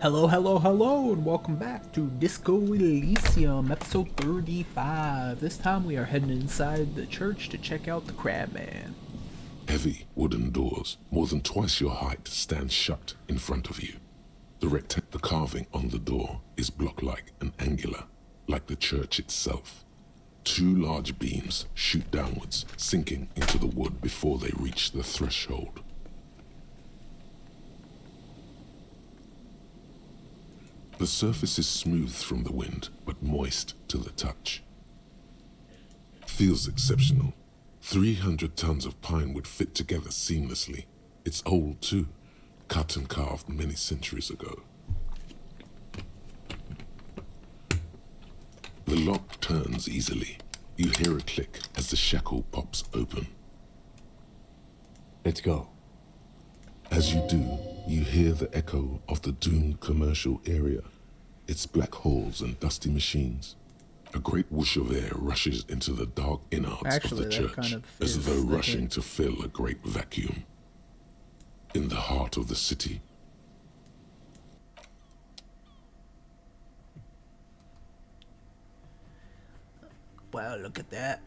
Hello, hello, hello, and welcome back to Disco Elysium, episode 35. This time we are heading inside the church to check out the Crabman. Heavy wooden doors, more than twice your height, stand shut in front of you. The carving on the door is block-like and angular, like the church itself. Two large beams shoot downwards, sinking into the wood before they reach the threshold. The surface is smooth from the wind, but moist to the touch. Feels exceptional. 300 tons of pine would fit together seamlessly. It's old too, cut and carved many centuries ago. The lock turns easily. You hear a click as the shackle pops open. Let's go. As you do, you hear the echo of the doomed commercial area, its black halls and dusty machines. A great whoosh of air rushes into the dark innards of the church, as though rushing to fill a great vacuum. In the heart of the city, Wow, look at that.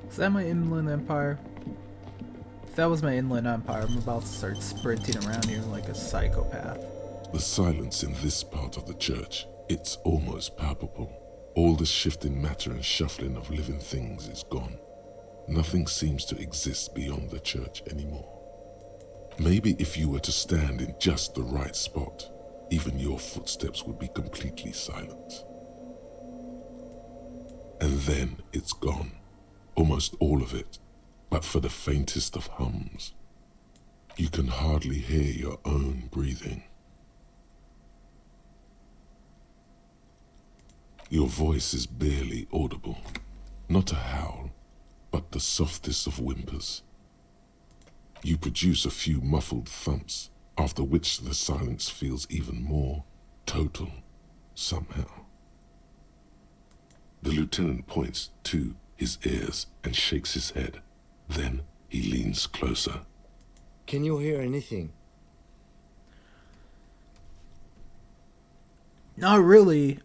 Is that my inland empire? If that was my inland empire, I'm about to start sprinting around here like a psychopath. the silence in this part of the church, it's almost palpable. All the shifting matter and shuffling of living things is gone. Nothing seems to exist beyond the church anymore. Maybe if you were to stand in just the right spot, even your footsteps would be completely silent. And then it's gone, almost all of it, but for the faintest of hums. You can hardly hear your own breathing. Your voice is barely audible, not a howl, but the softest of whimpers. You produce a few muffled thumps, after which the silence feels even more total, somehow. The lieutenant points to his ears and shakes his head. Then he leans closer. Can you hear anything? Not really,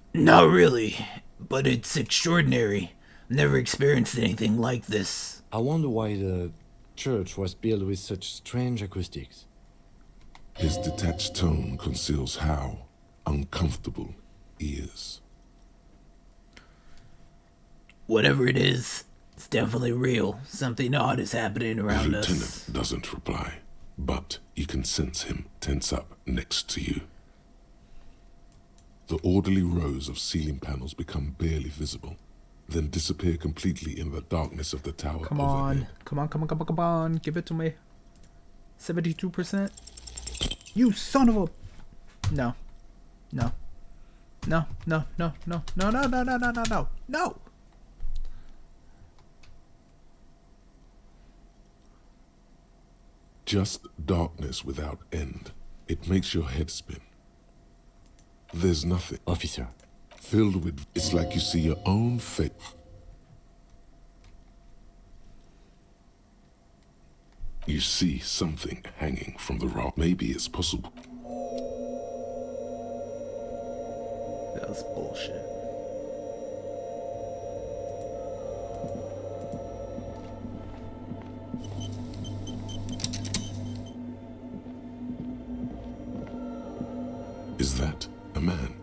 but it's extraordinary. Never experienced anything like this. I wonder why the church was built with such strange acoustics. His detached tone conceals how uncomfortable he is. Whatever it is, it's definitely real. Something odd is happening around The us. lieutenant doesn't reply, but you can sense him tense up next to you. The orderly rows of ceiling panels become barely visible, then disappear completely in the darkness of the tower Come overhead. on. Give it to me. 72%? You son of a... No. No. Just darkness without end. It makes your head spin. There's nothing. Officer, Filled with... It's like you see your own face. You see something hanging from the rock. Maybe it's possible. That's bullshit. Is that a man?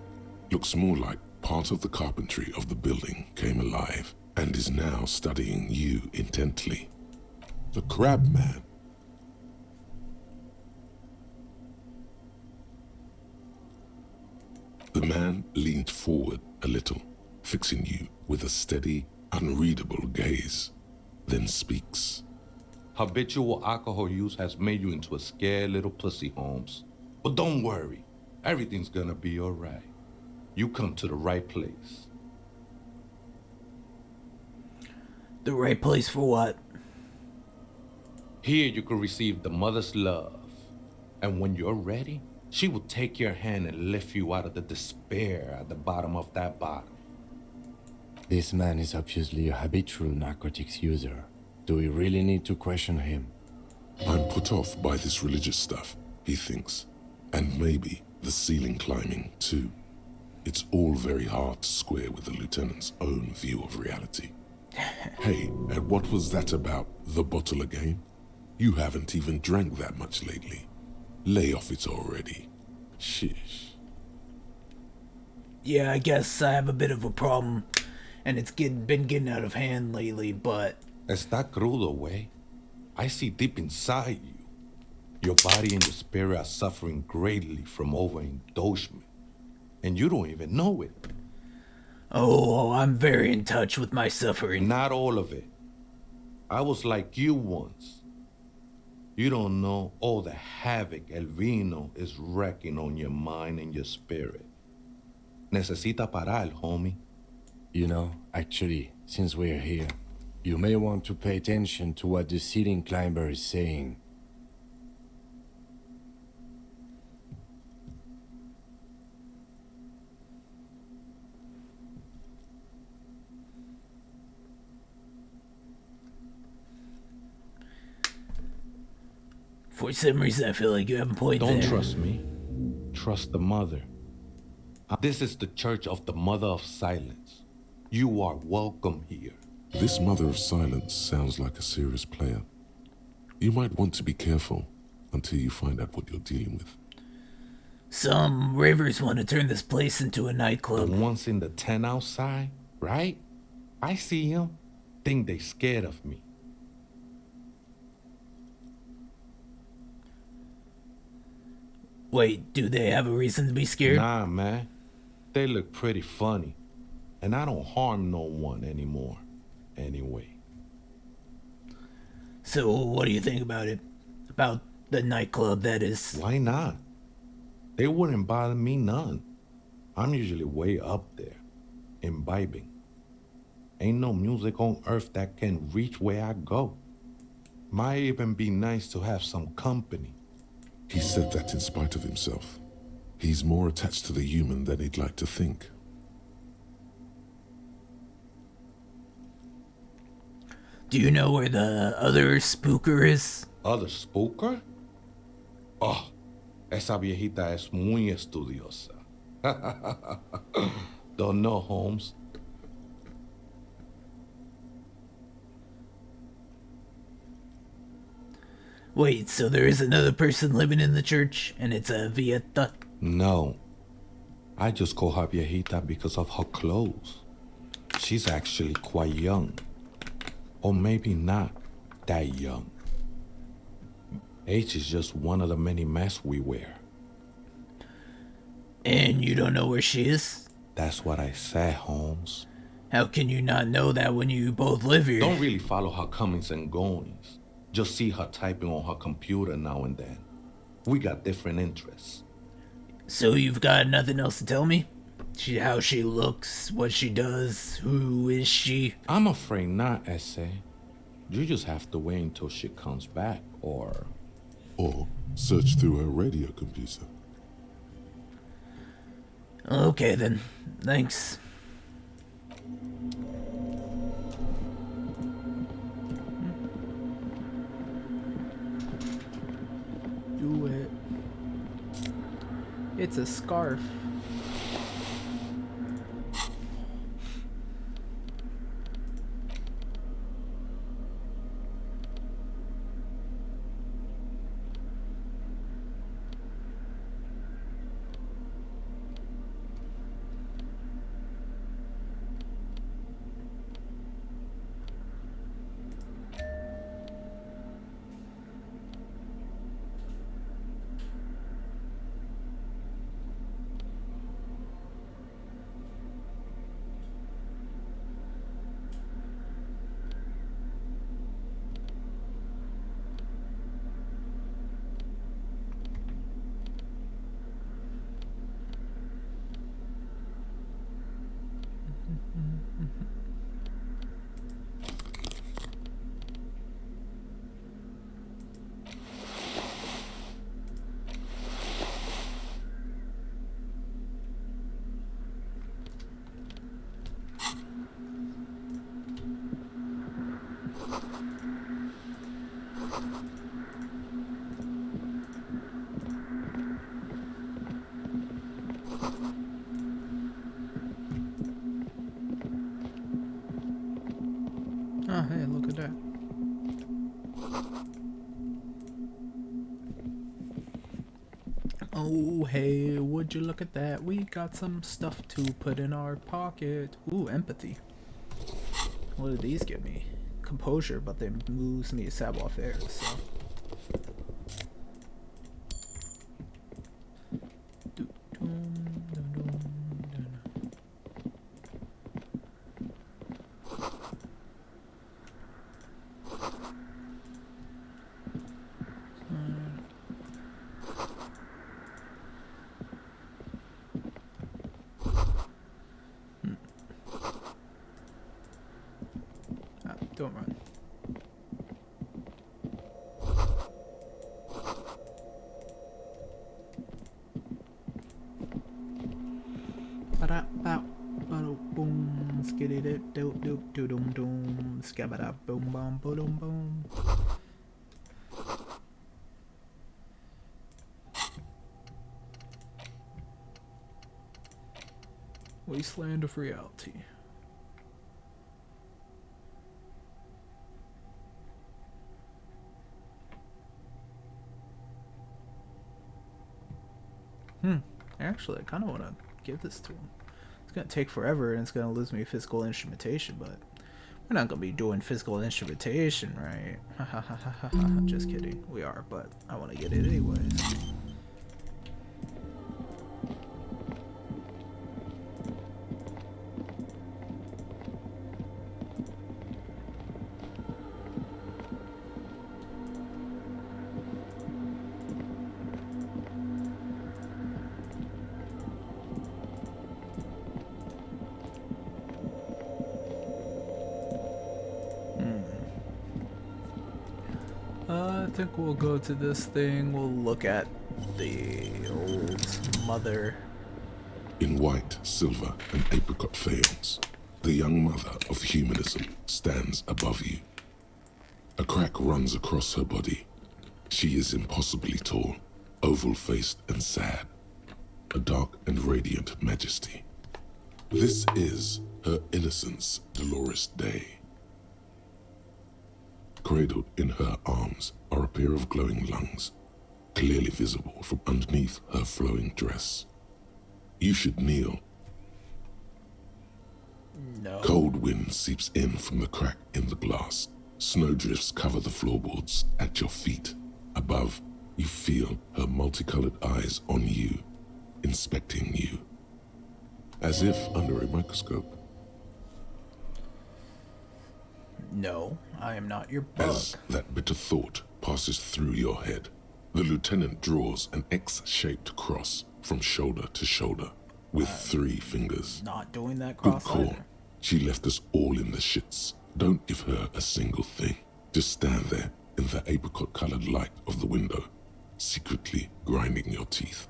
Looks more like part of the carpentry of the building came alive and is now studying you intently. The crab man. The man leaned forward a little, fixing you with a steady, unreadable gaze, then speaks. Habitual alcohol use has made you into a scared little pussy, Holmes. But don't worry, everything's gonna be all right. You come to the right place. The right place for what? Here you can receive the mother's love. And when you're ready, She will take your hand and lift you out of the despair at the bottom of that bottle. This man is obviously a habitual narcotics user. Do we really need to question him? I'm put off by this religious stuff, he thinks. And maybe the ceiling climbing, too. It's all very hard to square with the lieutenant's own view of reality. Hey, and what was that about the bottle again? You haven't even drank that much lately. Lay off it already. Shish. Yeah, I guess I have a bit of a problem, and it's been getting out of hand lately, but... Está crudo, way. I see deep inside you. Your body and your spirit are suffering greatly from overindulgence, and you don't even know it. Oh, I'm very in touch with my suffering. Not all of it. I was like you once. You don't know all the havoc El Vino is wrecking on your mind and your spirit. Necesita parar, homie. You know, actually, since we're here, you may want to pay attention to what the ceiling climber is saying. For some reason, I feel like you have a point there. Don't trust me. Trust the mother. This is the Church of the Mother of Silence. You are welcome here. This Mother of Silence sounds like a serious player. You might want to be careful until you find out what you're dealing with. Some ravers want to turn this place into a The nightclub. ones in the tent outside, right? I see them. Think they scared of me. Wait, do they have a reason to be scared? Nah, man. They look pretty funny. And I don't harm no one anymore. Anyway. So, what do you think about it? About the nightclub, that is. Why not? They wouldn't bother me none. I'm usually way up there, imbibing. Ain't no music on earth that can reach where I go. Might even be nice to have some company. He said that in spite of himself. He's more attached to the human than he'd like to think. Do you know where the other spooker is? Other spooker? Oh, esa viejita es muy estudiosa. Don't know, Holmes. Wait, so there is another person living in the church, and it's a Vieta? No. I just call her viejita because of her clothes. She's actually quite young. Or maybe not that young. Age is just one of the many masks we wear. And you don't know where she is? That's what I said, Holmes. How can you not know that when you both live here? Don't really follow her comings and goings. Just see her typing on her computer now and then. We got different interests. So you've got nothing else to tell me? How she looks, what she does, who is she? I'm afraid not, Essay. You just have to wait until she comes back, or search through her radio computer. Okay then, thanks. Do it. It's a scarf. hey, would you look at that? We got some stuff to put in our pocket. Ooh, empathy. What do these give me? Composure, but they lose me savoir faire, so. Don't run. Boom, skitty dip doop doop doo doom doom, skabada boom boom boom boom. Wasteland of reality. Actually, I kind of want to give this to him. It's going to take forever and it's going to lose me physical instrumentation, but we're not going to be doing physical instrumentation, right? Just kidding. We are, but I want to get it anyways. I think we'll go to this thing. We'll look at the old mother. In white, silver, and apricot faience, the young mother of humanism stands above you. A crack runs across her body. She is impossibly tall, oval-faced and sad, a dark and radiant majesty. This is her innocence, Dolores Day. Cradled in her arms are a pair of glowing lungs, clearly visible from underneath her flowing dress. You should kneel. No. Cold wind seeps in from the crack in the glass. Snowdrifts cover the floorboards at your feet. Above, you feel her multicolored eyes on you, inspecting you, as if under a microscope. No, I am not your bug. As that bitter thought passes through your head, the lieutenant draws an X-shaped cross from shoulder to shoulder with 3 fingers. Not doing that Good cross call. either. She left us all in the shits. Don't give her a single thing. Just stand there in the apricot-colored light of the window, secretly grinding your teeth.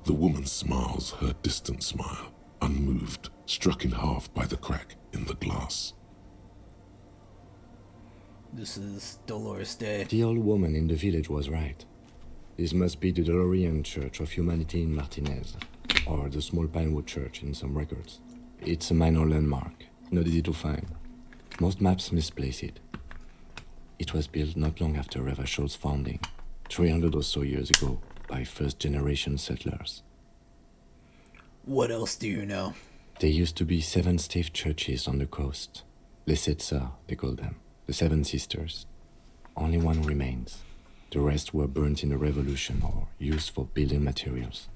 The woman smiles her distant smile, unmoved, struck in half by the crack in the glass. This is Dolores Day. The old woman in the village was right. This must be the Delorean Church of Humanity in Martinez, or the small Pinewood Church in some records. It's a minor landmark, not easy to find. Most maps misplace it. It was built not long after Revachol's founding, 300 or so years ago, by first-generation settlers. What else do you know? There used to be 7 stave churches on the coast. Les Sept Sœurs, they call them. The 7 Sisters. Only one remains. The rest were burnt in the revolution or used for building materials.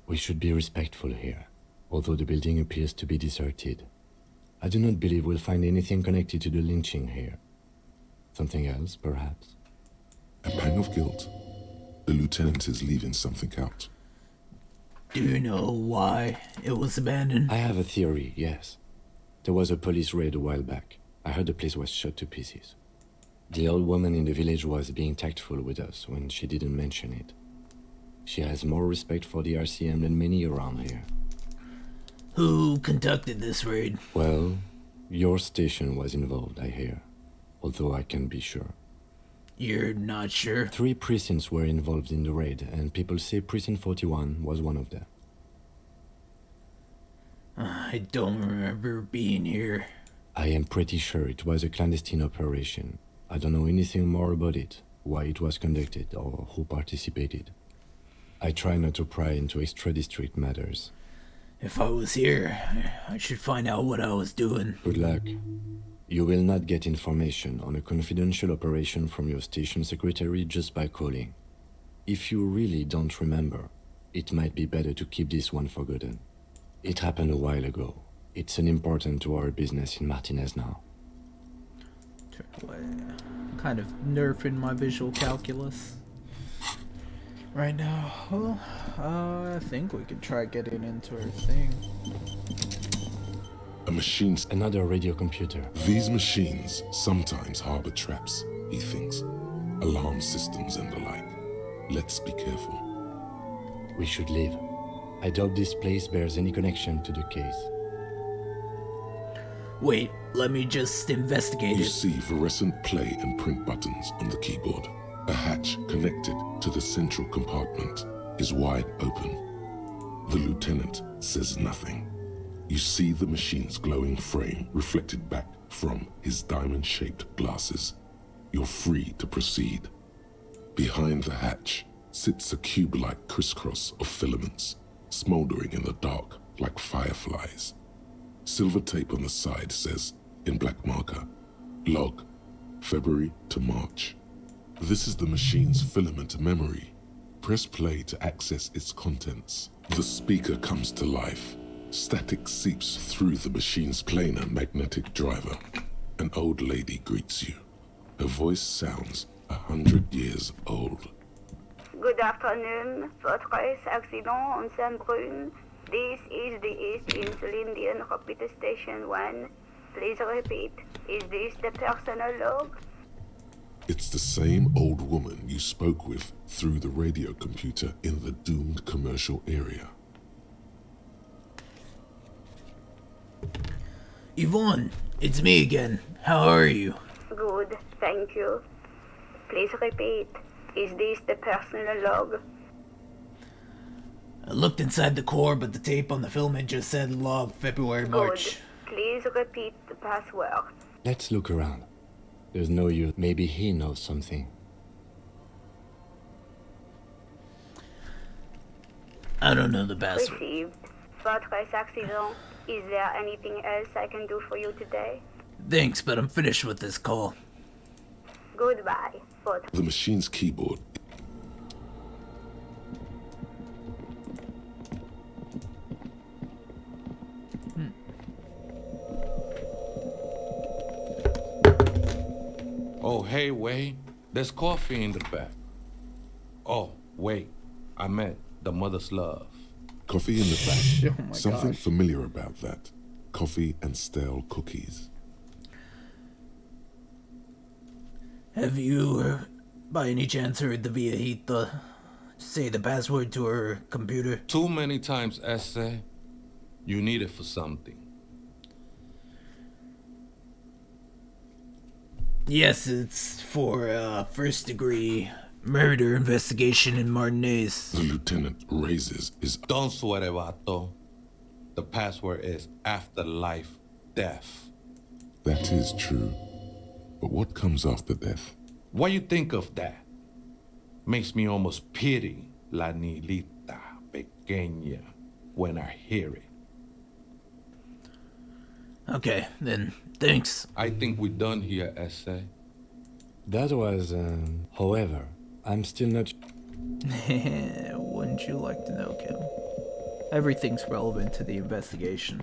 We should be respectful here, although the building appears to be deserted. I do not believe we'll find anything connected to the lynching here. Something else, perhaps? A pang of guilt. The lieutenant is leaving something out. Do you know why it was abandoned? I have a theory, yes. There was a police raid a while back. I heard the place was shot to pieces. The old woman in the village was being tactful with us when she didn't mention it. She has more respect for the RCM than many around here. Who conducted this raid? Well, your station was involved, I hear. Although I can't be sure. You're not sure? 3 precincts were involved in the raid, and people say Precinct 41 was one of them. I don't remember being here. I am pretty sure it was a clandestine operation. I don't know anything more about it, why it was conducted, or who participated. I try not to pry into extra-district matters. If I was here, I should find out what I was doing. Good luck. You will not get information on a confidential operation from your station secretary just by calling. If you really don't remember, it might be better to keep this one forgotten. It happened a while ago. It's unimportant to our business in Martinez now. Turn away. I'm kind of nerfing my visual calculus right now. Well, I think we could try getting into her thing. A machine's... Another radio computer. These machines sometimes harbor traps, he thinks. Alarm systems and the like. Let's be careful. We should leave. I doubt this place bears any connection to the case. Wait, let me just investigate You it. see fluorescent play and print buttons on the keyboard. A hatch connected to the central compartment is wide open. The lieutenant says nothing. You see the machine's glowing frame reflected back from his diamond-shaped glasses. You're free to proceed. Behind the hatch sits a cube-like crisscross of filaments, smoldering in the dark like fireflies. Silver tape on the side says, in black marker, log, February to March. This is the machine's filament memory. Press play to access its contents. The speaker comes to life. Static seeps through the machine's planar magnetic driver. An old lady greets you. Her voice sounds 100 years old. Good afternoon. Votre accident on Saint-Brune. This is the East Insulindian Repeater Station 1. Please repeat. Is this the personal log? It's the same old woman you spoke with through the radio computer in the doomed commercial area. Yvonne, it's me again. How are you? Good, thank you. Please repeat. Is this the personal log? I looked inside the core, but the tape on the filament just said log February, March. Good. Please repeat the password. Let's look around. There's no use. Maybe he knows something. I don't know the password. Received. Votre accident. Is there anything else I can do for you today? Thanks, but I'm finished with this call. Goodbye. Votre. The machine's keyboard. Oh, hey, Wade. There's coffee in the back. Oh, wait. I meant the mother's love. Coffee in the back. Oh my Something gosh. familiar about that. Coffee and stale cookies. Have you, by any chance, heard the Viejita say the password to her computer? Too many times, Essay. You need it for something. Yes, it's for first-degree murder investigation in Martinez. The lieutenant raises his... Don't sweat it, vato. The password is afterlife death. That is true. But what comes after death? What you think of that? Makes me almost pity La Nilita Pequeña when I hear it. Okay, then, thanks. I think we're done here, Essay. That was, however, I'm still not... Wouldn't you like to know, Kim? Everything's relevant to the investigation.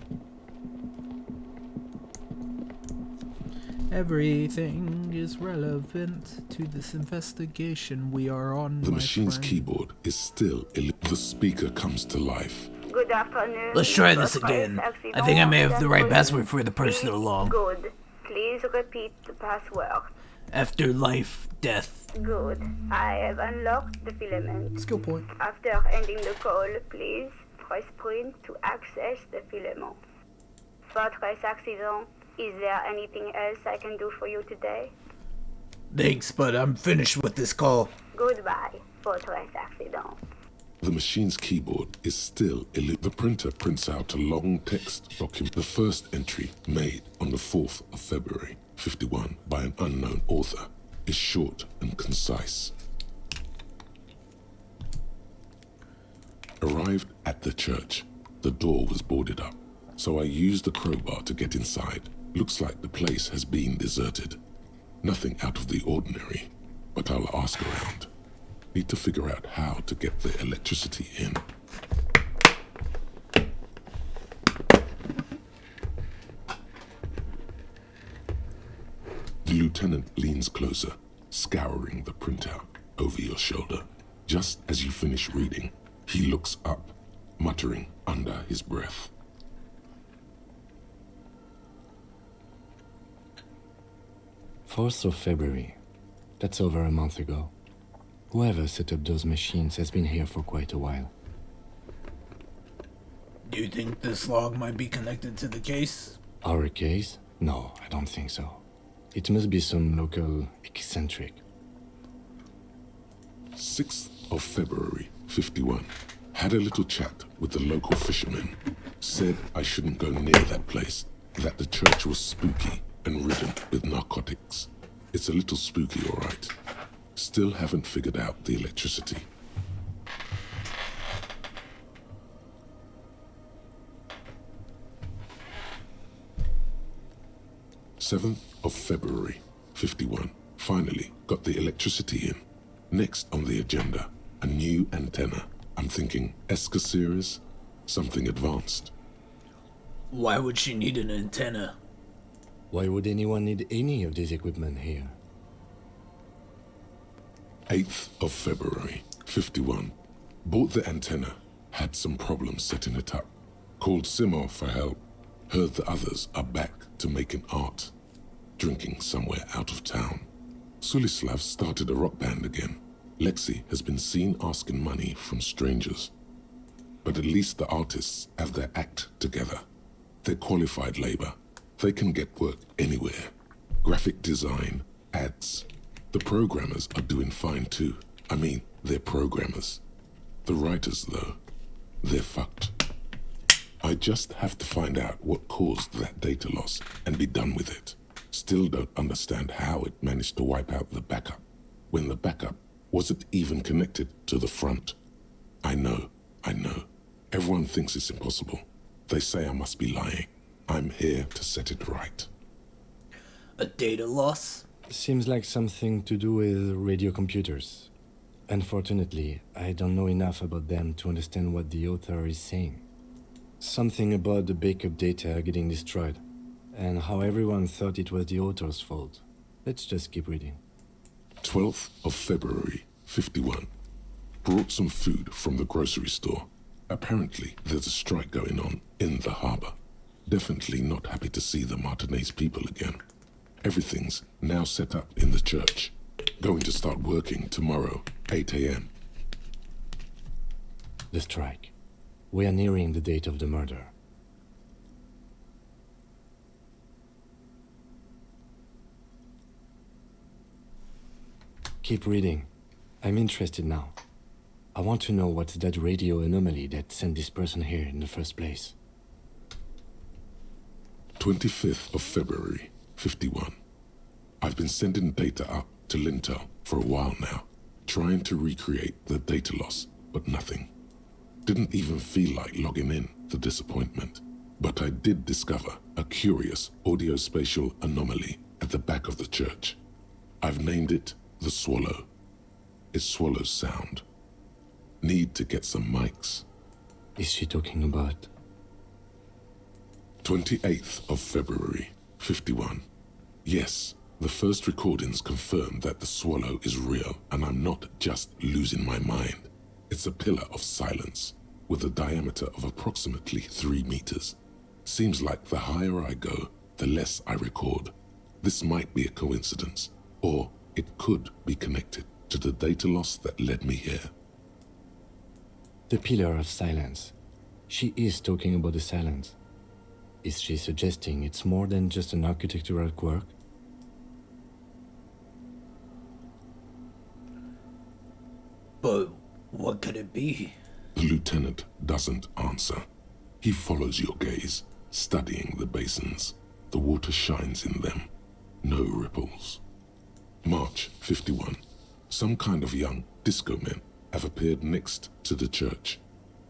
Everything is relevant to this investigation we are on, The my machine's friend. keyboard is still... The speaker comes to life. Good afternoon. Let's try this Votre again. accident I think I may have the right on password for the personal Please- log. Good. Please repeat the password. Afterlife, death. Good. I have unlocked the filament. Skill point. After ending the call, please press print to access the filament. Votre accident. Is there anything else I can do for you today? Thanks, but I'm finished with this call. Goodbye, Votre accident. The machine's keyboard is still the printer prints out a long text document. The first entry, made on the 4th of February, 51, by an unknown author, is short and concise. arrived at the church. The door was boarded up, so I used the crowbar to get inside. Looks like the place has been deserted. Nothing out of the ordinary, but I'll ask around. Need to figure out how to get the electricity in. The lieutenant leans closer, scouring the printout over your shoulder. Just as you finish reading, he looks up, muttering under his breath. "4th of February. That's over a month ago. Whoever set up those machines has been here for quite a while." Do you think this log might be connected to the case? Our case? No, I don't think so. It must be some local eccentric. 6th of February, 51. Had a little chat with the local fishermen. Said I shouldn't go near that place, that the church was spooky and ridden with narcotics. It's a little spooky, all right. Still haven't figured out the electricity. Seventh of February, 51. Finally got the electricity in. Next on the agenda, a new antenna. I'm thinking ESCA series, something advanced. Why would she need an antenna? Why would anyone need any of this equipment here? 8th of February, 51. Bought the antenna, had some problems setting it up. Called Simo for help. Heard the others are back to making art. Drinking somewhere out of town. Sulislav started a rock band again. Lexi has been seen asking money from strangers. But at least the artists have their act together. They're qualified labor. They can get work anywhere. Graphic design, ads. The programmers are doing fine too. I mean, they're programmers. The writers, though, they're fucked. I just have to find out what caused that data loss and be done with it. Still don't understand how it managed to wipe out the backup, when the backup wasn't even connected to the front. I know. Everyone thinks it's impossible. They say I must be lying. I'm here to set it right. A data loss? Seems like something to do with radio computers. Unfortunately, I don't know enough about them to understand what the author is saying. Something about the backup data getting destroyed, and how everyone thought it was the author's fault. Let's just keep reading. 12th of February, 51. Brought some food from the grocery store. Apparently, there's a strike going on in the harbor. Definitely not happy to see the Martinez people again. Everything's now set up in the church. Going to start working tomorrow, 8 a.m. The strike. We are nearing the date of the murder. Keep reading. I'm interested now. I want to know what's that radio anomaly that sent this person here in the first place. 25th of February, 51. I've been sending data up to Lintel for a while now, trying to recreate the data loss, but nothing. Didn't even feel like logging in, the disappointment. But I did discover a curious audio-spatial anomaly at the back of the church. I've named it the Swallow. It swallows sound. Need to get some mics. Is she talking about? 28th of February, 51. Yes, the first recordings confirm that the swallow is real and I'm not just losing my mind. It's a pillar of silence with a diameter of approximately 3 meters. Seems like the higher I go, the less I record. This might be a coincidence, or it could be connected to the data loss that led me here. The pillar of silence. She is talking about the silence. Is she suggesting it's more than just an architectural quirk? But what could it be? The lieutenant doesn't answer. He follows your gaze, studying the basins. The water shines in them. No ripples. March 51. Some kind of young disco men have appeared next to the church.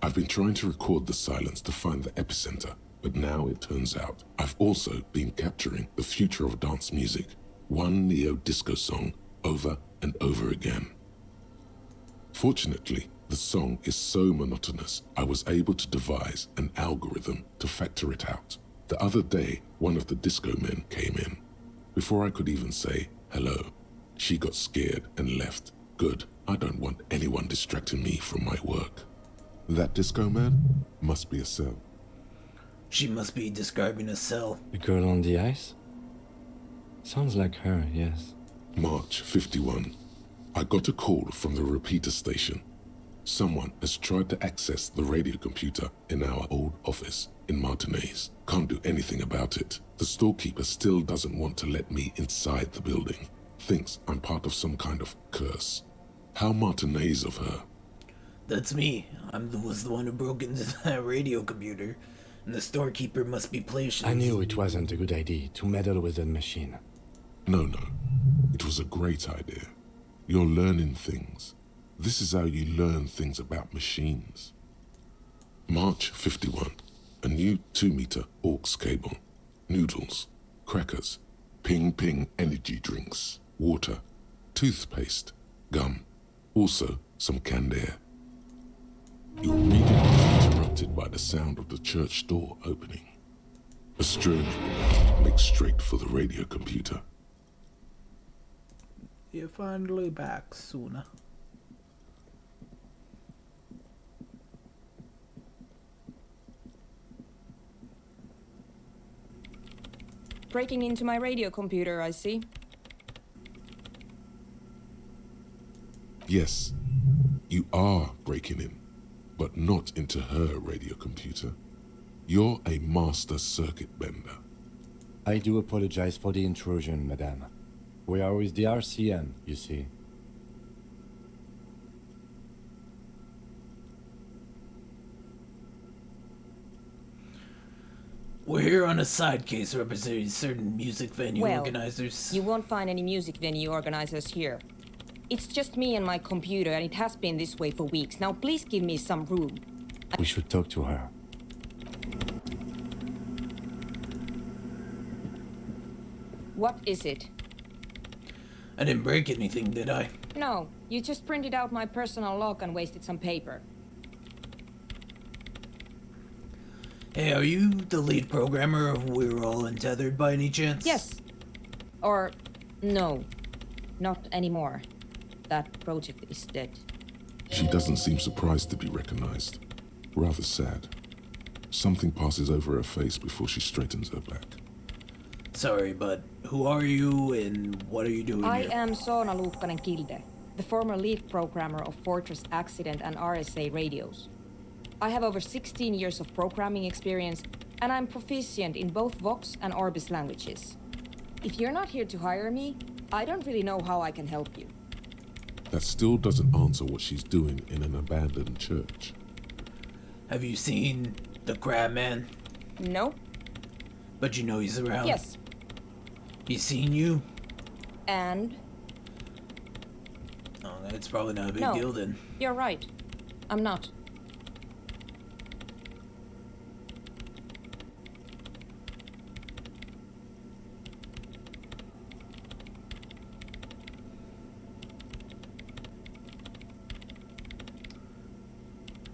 I've been trying to record the silence to find the epicenter, but now it turns out I've also been capturing the future of dance music, one neo-disco song over and over again. Fortunately, the song is so monotonous, I was able to devise an algorithm to factor it out. The other day, one of the disco men came in. Before I could even say hello, she got scared and left. Good, I don't want anyone distracting me from my work. That disco man must be a cell. She must be describing a cell. The girl on the ice? Sounds like her, yes. March 51. I got a call from the repeater station. Someone has tried to access the radio computer in our old office in Martinez. Can't do anything about it. The storekeeper still doesn't want to let me inside the building. Thinks I'm part of some kind of curse. How Martinez of her. That's me. Was the one who broke into that radio computer. And the storekeeper must be patient. I knew it wasn't a good idea to meddle with the machine. No. It was a great idea. You're learning things. This is how you learn things about machines. March 51. A new 2-meter aux cable. Noodles. Crackers. Ping energy drinks. Water. Toothpaste. Gum. Also some canned air. Your reading is interrupted by the sound of the church door opening. A strange woman makes straight for the radio computer. You're finally back, Suna. Breaking into my radio computer, I see. Yes, you are breaking in, but not into her radio computer. You're a master circuit bender. I do apologize for the intrusion, madame. We are with the RCN, you see. We're here on a side case representing certain music venue Well, organizers. You won't find any music venue organizers here. It's just me and my computer, and it has been this way for weeks. Now please give me some room. We should talk to her. What is it? I didn't break anything, did I? No, you just printed out my personal log and wasted some paper. Hey, are you the lead programmer of We're All Untethered by any chance? Yes. Or, no. Not anymore. That project is dead. She doesn't seem surprised to be recognized. Rather sad. Something passes over her face before she straightens her back. Sorry, but who are you and what are you doing I here? am Soona Luukkanen-Kilde, the former lead programmer of Fortress Accident and RSA radios. I have over 16 years of programming experience, and I'm proficient in both Vox and Orbis languages. If you're not here to hire me, I don't really know how I can help you. That still doesn't answer what she's doing in an abandoned church. Have you seen the Crab Man? No? But you know he's around. Yes. He's seen you? And? Oh, that's probably not a big No. deal then. You're right. I'm not.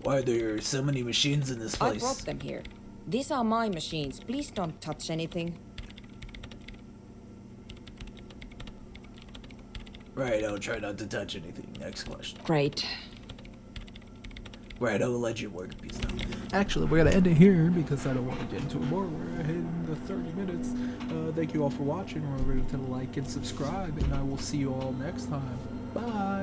Why are there so many machines in this I place? brought them here. These are my machines. Please don't touch anything. Right, I'll try not to touch anything. Next question. Great. Right, I will let you work a piece now. Actually, we're gonna end it here because I don't want to get into it more. We're hitting the 30 minutes. Thank you all for watching. Remember to like and subscribe, and I will see you all next time. Bye.